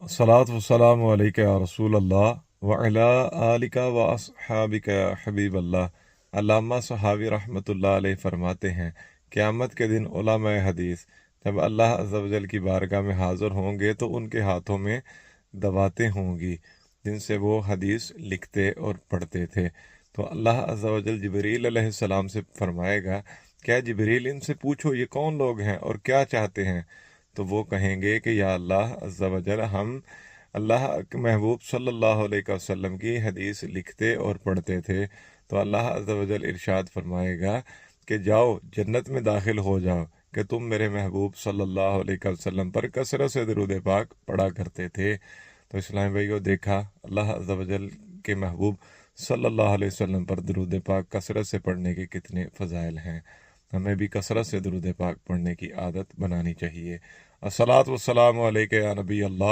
अस्सलातु वस्सलामु अलैका या रसूल अल्लाह व अला आलिका व अस्हाबिका या हबीब अल्लाह। अल्लामा सहावी रहमतुल्लाह अलैह फरमाते हैं, क़यामत के दिन उलमाए हदीस जब अल्लाह अज़्ज़ा वजल की बारगाह में हाज़िर होंगे तो उनके हाथों में दवातें होंगी जिनसे वो हदीस लिखते और पढ़ते थे। तो अल्लाह अज़्ज़ा वजल जिब्रील अलैहिस्सलाम से फरमाएगा, क्या जिब्रील इनसे पूछो ये कौन लोग हैं और क्या चाहते हैं। तो वो कहेंगे कि या अल्लाह अज़्ज़ा वजल, हम अल्लाह के महबूब सल्लल्लाहु अलैहि वसल्लम की हदीस लिखते और पढ़ते थे। तो अल्लाह अज़्ज़ा वजल इरशाद फरमाएगा कि जाओ जन्नत में दाखिल हो जाओ कि तुम मेरे महबूब सल्लल्लाहु अलैहि वसल्लम पर कसरत से दरूद पाक पढ़ा करते थे। तो इस्लाम भाई को देखा, अल्लाह अज़्ज़ा वजल के महबूब सल्लल्लाहु अलैहि वसल्लम पर दरूद पाक कसरत से पढ़ने के कितने फ़ज़ाइल हैं। हमें भी कसरत से दरूद पाक पढ़ने की आदत बनानी चाहिए। अस्सलातु वस्सलामु अलैका या नबी अल्लाह।